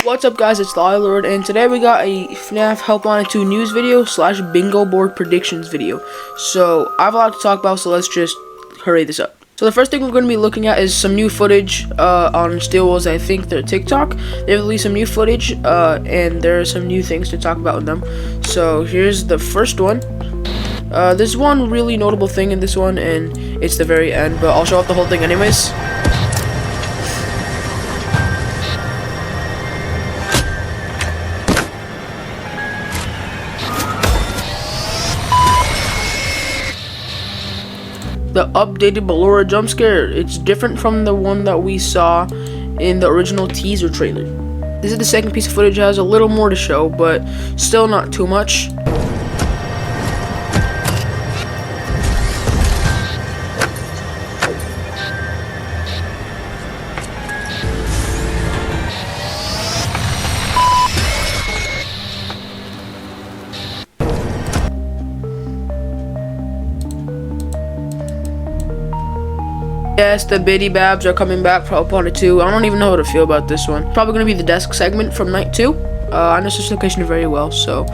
What's up, guys? It's the Lord, and today we got a FNAF Help Wanted 2 news video / bingo board predictions video. So I have a lot to talk about, so let's just hurry this up. So the first thing we're going to be looking at is some new footage on Steelwolves. I think their TikTok. They released some new footage, and there are some new things to talk about in them. So here's the first one. There's one really notable thing in this one, and it's the very end, but I'll show off the whole thing anyways. The updated Ballora jump scare. It's different from the one that we saw in the original teaser trailer. This is the second piece of footage. It has a little more to show, but still not too much. Yes, the Biddy Babs are coming back for Help Wanted 2. I don't even know how to feel about this one. Probably going to be the desk segment from night 2. I know this location very well, so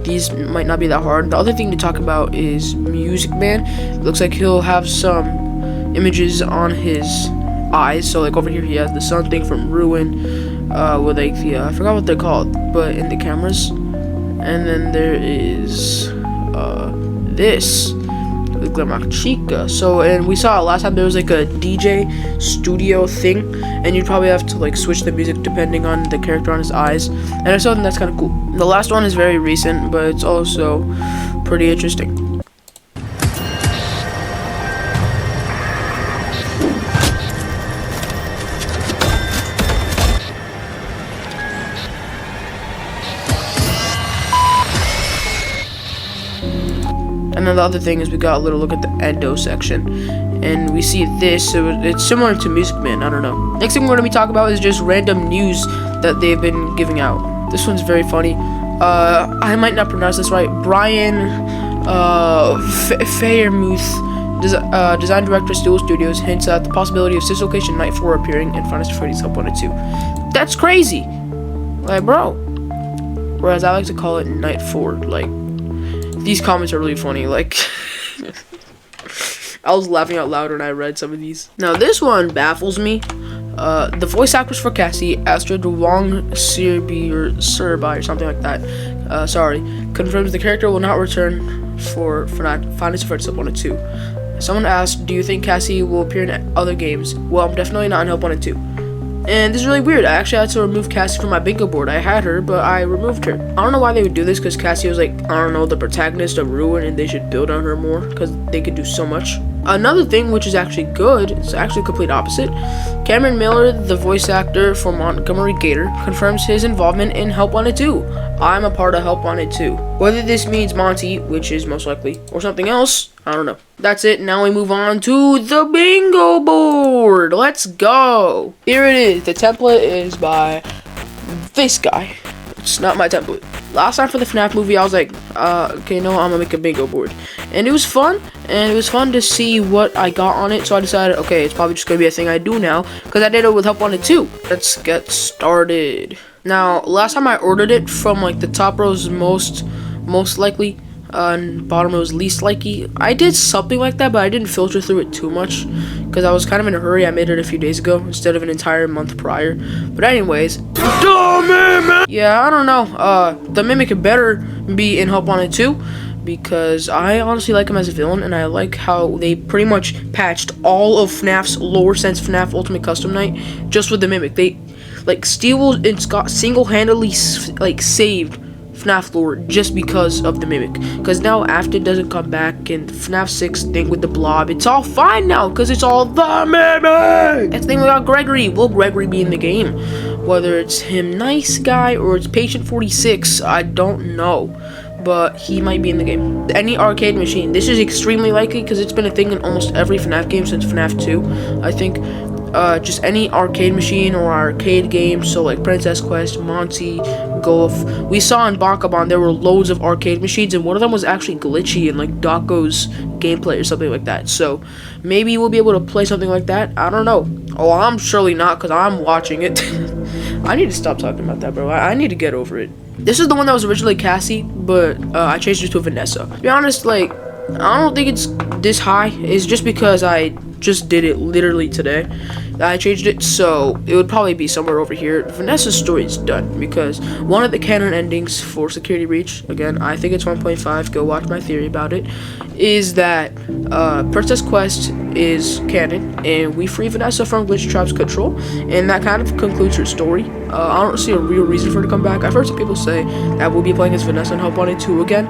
these might not be that hard. The other thing to talk about is Music Man. It looks like he'll have some images on his eyes. So like over here he has the sun thing from Ruin, with like the I forgot what they're called, but in the cameras. And then there is this. Chica. So, and we saw it last time, there was like a DJ studio thing, and you'd probably have to like switch the music depending on the character on his eyes, and I saw that's kind of cool. The last one is very recent, but it's also pretty interesting. And then the other thing is we got a little look at the endo section, and we see this. So it's similar to Music Man. I don't know. Next thing we're going to be talking about is just random news that they've been giving out. This one's very funny. I might not pronounce this right. Brian Fairmouth, design director, Steel Studios, hints at the possibility of Dislocation Night 4 appearing in Five Nights at Freddy's Help Wanted 2. That's crazy, like, bro. Whereas I like to call it Night 4, like. These comments are really funny, like, I was laughing out loud when I read some of these. Now, this one baffles me. The voice actress for Cassie, Astrid Wong Sirby or something like that, confirms the character will not return for Five Nights at Freddy's Help Wanted 2. Someone asked, do you think Cassie will appear in other games? Well, I'm definitely not in Help Wanted 2. And this is really weird. I actually had to remove Cassie from my bingo board. I had her, but I removed her. I don't know why they would do this, because Cassie was like, I don't know, the protagonist of Ruin, and they should build on her more, because they could do so much. Another thing, which is actually good, it's actually complete opposite. Cameron Miller, the voice actor for Montgomery Gator, confirms his involvement in Help Wanted 2. I'm a part of Help Wanted 2. Whether this means Monty, which is most likely, or something else, I don't know. That's it. Now we move on to the bingo board. Let's go. Here it is. The template is by this guy. It's not my template. Last time for the FNAF movie, I was like, okay, no, I'm gonna make a bingo board. And it was fun, and it was fun to see what I got on it, so I decided, okay, it's probably just gonna be a thing I do now, because I did it with Help Wanted 2. Let's get started. Now, last time I ordered it from, like, the top row's most likely, and bottom row's least likely. I did something like that, but I didn't filter through it too much, because I was kind of in a hurry. I made it a few days ago, instead of an entire month prior. But anyways, yeah, I don't know. The Mimic better be in Help Wanted 2, because I honestly like him as a villain, and I like how they pretty much patched all of FNAF's lore since FNAF Ultimate Custom Night just with the Mimic. They, like, Steelwolves and Scott single-handedly, like, saved FNAF lore just because of the Mimic. Because now after it doesn't come back, and FNAF 6 thing with the blob, it's all fine now, because it's all the Mimic! That's the thing about Gregory. Will Gregory be in the game? Whether it's him nice guy or it's Patient 46, I don't know. But he might be in the game. Any arcade machine. This is extremely likely, because it's been a thing in almost every FNAF game since FNAF 2, I think. Just any arcade machine or arcade game, so like Princess Quest, Monty, Golf. We saw in Bakaban there were loads of arcade machines, and one of them was actually glitchy in like Dako's gameplay or something like that. So maybe we'll be able to play something like that. I don't know. Oh, I'm surely not, because I'm watching it. I need to stop talking about that, bro. I need to get over it. This is the one that was originally Cassie, but I changed it to Vanessa. To be honest, like, I don't think it's this high. It's just because I just did it literally today. I changed it, so it would probably be somewhere over here. Vanessa's story is done because one of the canon endings for Security Breach, again, I think it's 1.5, go watch my theory about it, is that Princess Quest is canon, and we free Vanessa from Glitch Trap's control, and that kind of concludes her story. I don't see a real reason for her to come back. I've heard some people say that we'll be playing as Vanessa in Help Wanted 2 again.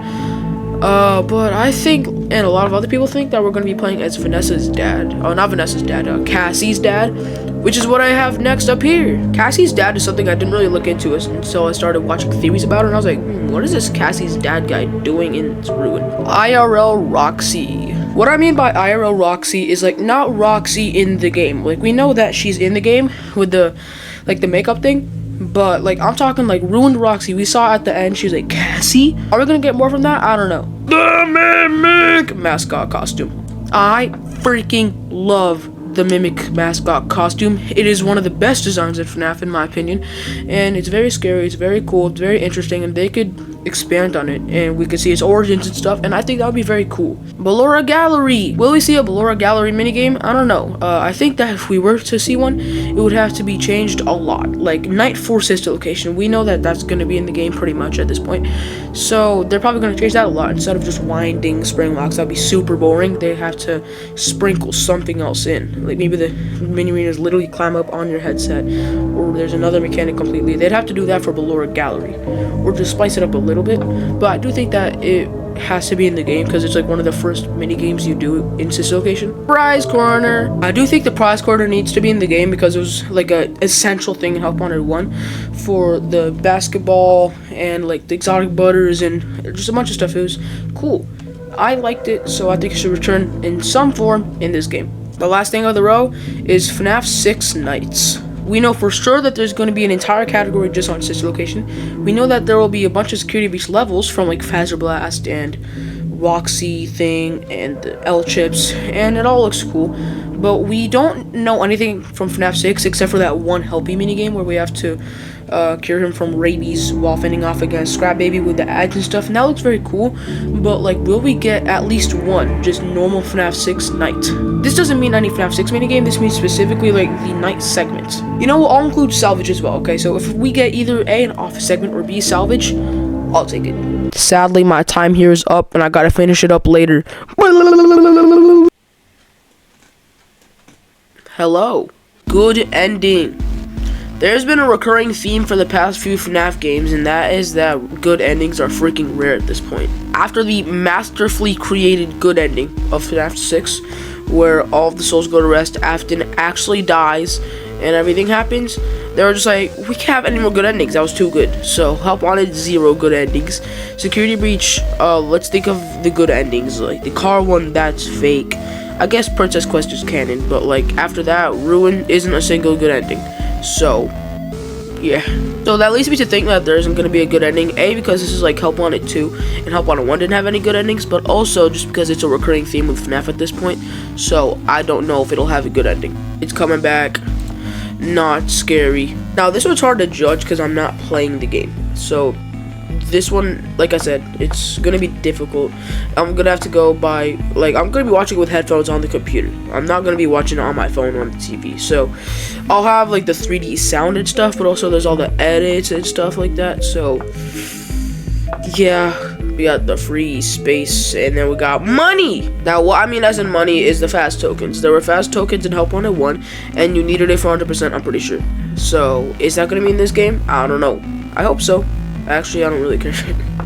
But I think, and a lot of other people think, that we're going to be playing as Vanessa's dad. Oh, not Vanessa's dad, Cassie's dad, which is what I have next up here. Cassie's dad is something I didn't really look into until I started watching theories about it, and I was like, what is this Cassie's dad guy doing in Ruin? IRL Roxy. What I mean by IRL Roxy is, like, not Roxy in the game. Like, we know that she's in the game with the, like, the makeup thing. But, like, I'm talking, like, ruined Roxy. We saw at the end, she's like, Cassie? Are we gonna get more from that? I don't know. The Mimic mascot costume. I freaking love the Mimic mascot costume. It is one of the best designs in FNAF, in my opinion. And it's very scary, it's very cool, it's very interesting, and they could expand on it, and we could see its origins and stuff, and I think that would be very cool. Ballora Gallery. Will we see a Ballora Gallery minigame? I don't know. I think that if we were to see one, it would have to be changed a lot. Like, Night Force Sister Location. We know that that's going to be in the game pretty much at this point. So, they're probably going to change that a lot. Instead of just winding spring locks, that would be super boring. They have to sprinkle something else in. Like, maybe the mini-arenas literally climb up on your headset, or there's another mechanic completely. They'd have to do that for Ballora Gallery, or just spice it up a little bit, but I do think that it has to be in the game because it's like one of the first mini games you do in Sister Location. Prize Corner. I do think the Prize Corner needs to be in the game because it was like a essential thing in Help Wanted 1 for the basketball and like the exotic butters and just a bunch of stuff. It was cool. I liked it, so I think it should return in some form in this game. The last thing of the row is FNAF 6 Nights. We know for sure that there's going to be an entire category just on Sister Location. We know that there will be a bunch of Security Breach levels from like Phaser Blast and Roxy thing and the L-Chips, and it all looks cool. But we don't know anything from FNAF 6 except for that one Helpy minigame where we have to cure him from rabies while fending off against Scrap Baby with the ads and stuff, and that looks very cool. But like, will we get at least one just normal FNAF 6 night? This doesn't mean any FNAF 6 minigame, this means specifically like the night segment. You know, I'll include salvage as well, okay? So if we get either A, an office segment, or B, salvage, I'll take it. Sadly, my time here is up and I gotta finish it up later. Hello. Good ending. There's been a recurring theme for the past few FNAF games, and that is that good endings are freaking rare at this point. After the masterfully created good ending of FNAF 6, where all of the souls go to rest, Afton actually dies, and everything happens, they were just like, we can't have any more good endings, that was too good. So, Help Wanted 0 good endings. Security Breach, let's think of the good endings, like the car one, that's fake. I guess Princess Quest is canon, but like, after that, Ruin isn't a single good ending. So, yeah. So that leads me to think that there isn't going to be a good ending. A, because this is like Help Wanted 2, and Help Wanted 1 didn't have any good endings, but also just because it's a recurring theme with FNAF at this point. So, I don't know if it'll have a good ending. It's coming back. Not scary. Now, this one's hard to judge because I'm not playing the game. So, this one, like I said, it's gonna be difficult. I'm gonna have to go by, like, I'm gonna be watching it with headphones on the computer. I'm not gonna be watching it on my phone or on the TV. So, I'll have, like, the 3D sound and stuff, but also there's all the edits and stuff like that. So, yeah, we got the free space, and then we got money. Now, what I mean as in money is the fast tokens. There were fast tokens in Help Wanted 1, and you needed it for 100%, I'm pretty sure. So, is that gonna be in this game? I don't know. I hope so. Actually, I don't really care.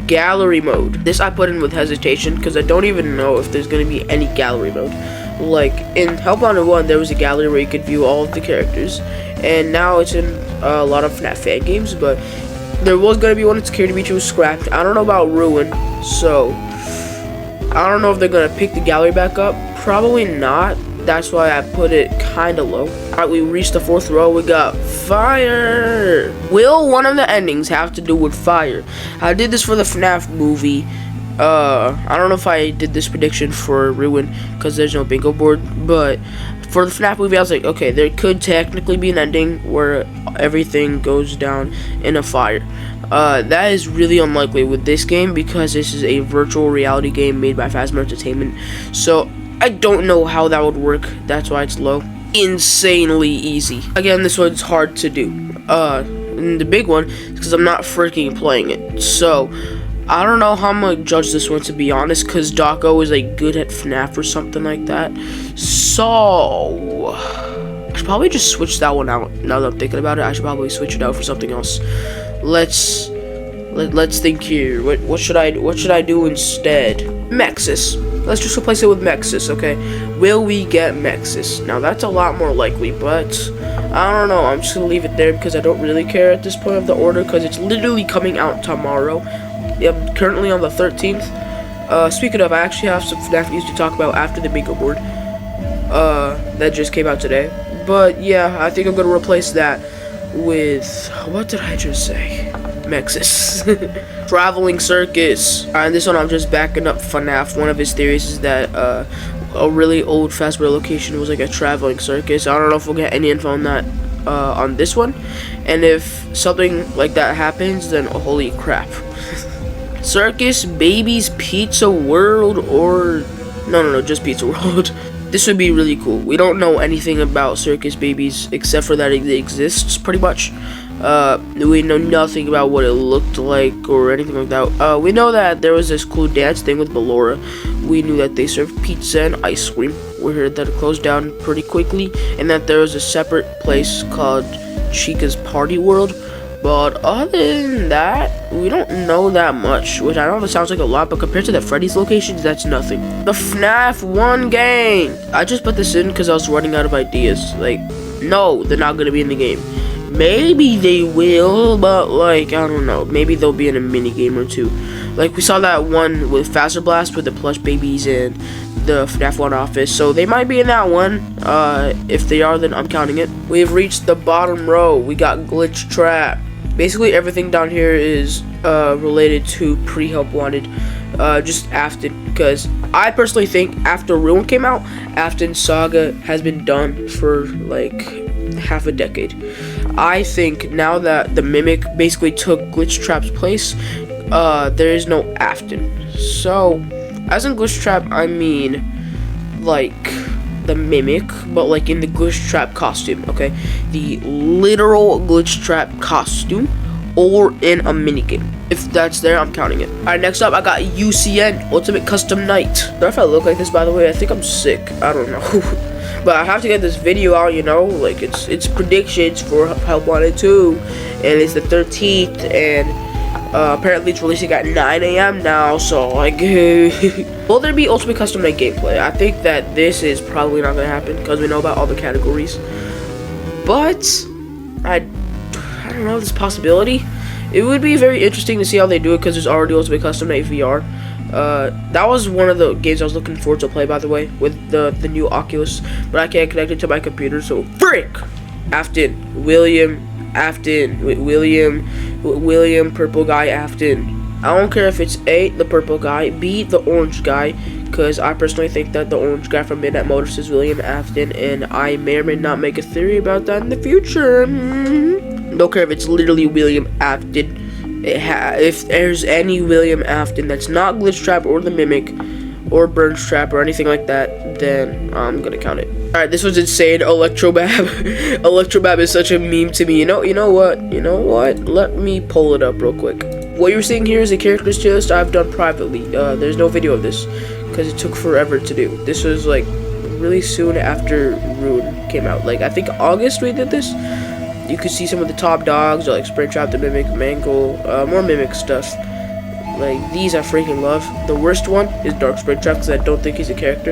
Gallery mode. This I put in with hesitation because I don't even know if there's going to be any gallery mode. Like, in Help Wanted 1, there was a gallery where you could view all of the characters. And now it's in a lot of FNAF fan games, but there was going to be one in Security Breach. It was scrapped. I don't know about Ruin, so I don't know if they're going to pick the gallery back up. Probably not. That's why I put it kind of low. Alright, we reached the 4th row. We got fire. Will one of the endings have to do with fire? I did this for the FNAF movie. I don't know if I did this prediction for Ruin because there's no bingo board, but For the FNAF movie, I was like, okay, there could technically be an ending where everything goes down in a fire. That is really unlikely with this game because this is a virtual reality game made by Phasma Entertainment. So I don't know how that would work. That's why it's low. Insanely easy. Again, this one's hard to do. And the big one is because I'm not freaking playing it. So I don't know how I'm gonna judge this one, to be honest, because Dawko is like good at FNAF or something like that. So I should probably just switch that one out. Now that I'm thinking about it, I should probably switch it out for something else. Let's think here. What should I do instead? Mexus. Let's just replace it with Mexus, okay? Will we get Mexus? Now that's a lot more likely, but I don't know. I'm just gonna leave it there because I don't really care at this point of the order because it's literally coming out tomorrow. I'm currently on the 13th. Speaking of, I actually have some FNAF news to talk about after the bingo board. That just came out today. But yeah, I think I'm gonna replace that with, what did I just say? Mexus. Traveling circus. And this one I'm just backing up FNAF. One of his theories is that a really old Fazbear location was like a traveling circus. I don't know if we'll get any info on that on this one. And if something like that happens, then holy crap. Circus Babies Pizza World, or no, just Pizza World. This would be really cool. We don't know anything about Circus Babies except for that it exists, pretty much. We know nothing about what it looked like or anything like that. We know that there was this cool dance thing with Ballora. We knew that they served pizza and ice cream. We heard that it closed down pretty quickly, and that there was a separate place called Chica's Party World. But other than that, we don't know that much, which I know that sounds like a lot, but compared to the Freddy's locations, that's nothing. The FNAF 1 game! I just put this in because I was running out of ideas. Like, no, they're not gonna be in the game. Maybe they will, but like, I don't know. Maybe they'll be in a mini game or two. Like, we saw that one with Faster Blast with the plush babies and the FNAF 1 office, so they might be in that one. If they are, then I'm counting it. We've reached the bottom row. We got Glitch Trap. Basically, everything down here is related to pre-Help Wanted, just Afton, because I personally think after Ruin came out, Afton's saga has been done for like half a decade. I think now that the Mimic basically took Glitch Trap's place, there is no Afton. So, as in Glitch Trap, I mean like the Mimic, but like in the Glitch Trap costume, okay? The literal Glitch Trap costume, or in a minigame. If that's there, I'm counting it. Alright, next up, I got UCN, Ultimate Custom Night. Don't know if I look like this, by the way. I think I'm sick. I don't know. But I have to get this video out, you know? Like, it's predictions for Help Wanted 2, and it's the 13th, and apparently it's releasing at 9 a.m. now, so like, will there be Ultimate Custom Night gameplay? I think that this is probably not gonna happen because we know about all the categories. But I don't know, this possibility. It would be very interesting to see how they do it because there's already Ultimate Custom Night VR. That was one of the games I was looking forward to play, by the way, with the new Oculus, but I can't connect it to my computer, so frick! Afton, William, Afton, William, purple guy, Afton. I don't care if it's A, the purple guy, B, the orange guy, because I personally think that the orange guy from Midnight Motors is William Afton, and I may or may not make a theory about that in the future. Don't care if it's literally William Afton. If there's any William Afton that's not Glitch Trap or the Mimic or Burns Trap or anything like that, then I'm gonna count it. Alright, this was insane. Electrobab. Electrobab is such a meme to me. You know what? Let me pull it up real quick. What you're seeing here is a characters tier list I've done privately. There's no video of this because it took forever to do. This was like really soon after Ruin came out. Like, I think August we did this. You could see some of the top dogs, like Springtrap, the Mimic, Mangle, more Mimic stuff. Like, these I freaking love. The worst one is Dark Springtrap because I don't think he's a character.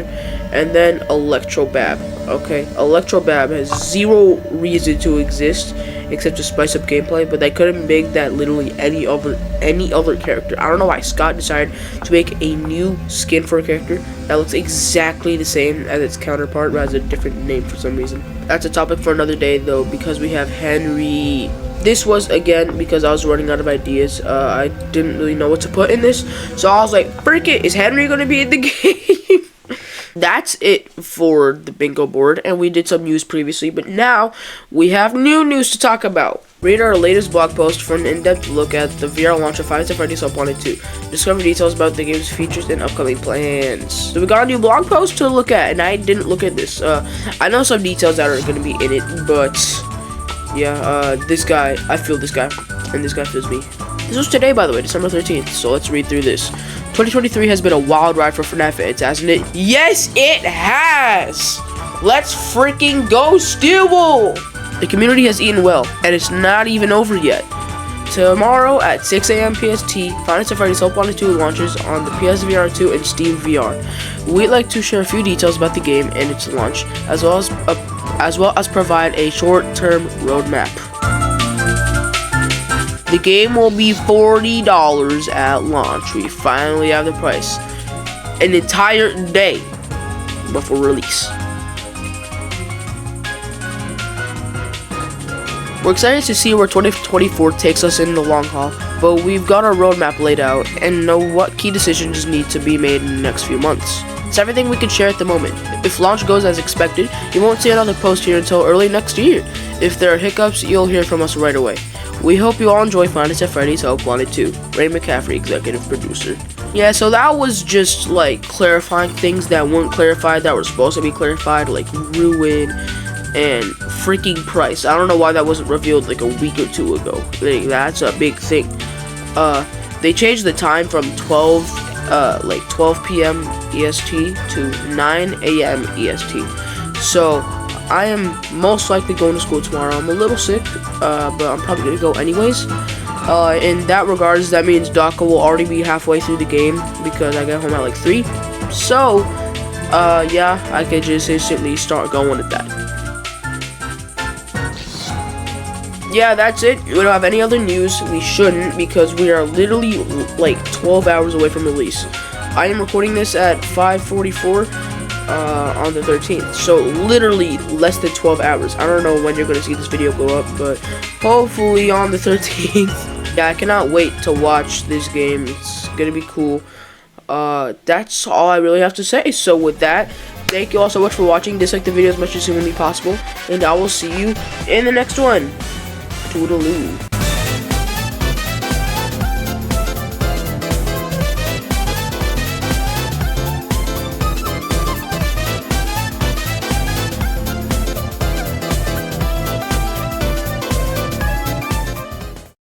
And then Electrobab. Okay, Electrobab has zero reason to exist except to spice up gameplay, but they couldn't make that literally any other character. I don't know why Scott decided to make a new skin for a character that looks exactly the same as its counterpart but has a different name for some reason. That's a topic for another day though, because we have Henry. This was, again, because I was running out of ideas. I didn't really know what to put in this. So I was like, frick it, is Henry going to be in the game? that's it for the bingo board, and we did some news previously, but now we have new news to talk about. Read our latest blog post for an in-depth look at the VR launch of FNAF Help Wanted 2. Discover details about the game's features and upcoming plans. So we got a new blog post to look at, and I didn't look at this. I know some details that are going to be in it, but yeah, this guy, I feel this guy, and this guy feels me. This was today, by the way, December 13th, so let's read through this. 2023 has been a wild ride for FNAF fans, hasn't it? Yes, it has! Let's freaking go, Steel! The community has eaten well, and it's not even over yet. Tomorrow at 6 a.m. PST, FNAF Help Wanted 2 launches on the PSVR 2 and Steam VR. We'd like to share a few details about the game and its launch, as well as provide a short-term roadmap. The game will be $40 at launch. We finally have the price. An entire day before release. We're excited to see where 2024 takes us in the long haul, but we've got our roadmap laid out and know what key decisions need to be made in the next few months. It's everything we can share at the moment. If launch goes as expected, you won't see another post here until early next year. If there are hiccups, you'll hear from us right away. We hope you all enjoy FNAF Help Wanted 2. Ray McCaffrey, executive producer. Yeah, so that was just like clarifying things that weren't clarified that were supposed to be clarified, like ruin and freaking price. I don't know why that wasn't revealed like a week or two ago. Like, that's a big thing. They changed the time from 12 p.m. EST to 9 a.m. EST. So I am most likely going to school tomorrow. I'm a little sick, but I'm probably gonna go anyways. In that regards, that means DACA will already be halfway through the game because I get home at like 3. So yeah, I could just instantly start going at that. Yeah, that's it. We don't have any other news. We shouldn't, because we are literally like 12 hours away from release. I am recording this at 5:44 on the 13th, so literally less than 12 hours. I don't know when you're gonna see this video go up, but hopefully on the 13th. Yeah, I cannot wait to watch this game. It's gonna be cool. That's all I really have to say. So with that, thank you all so much for watching. Dislike the video as much as humanly possible, and I will see you in the next one. Toodaloo.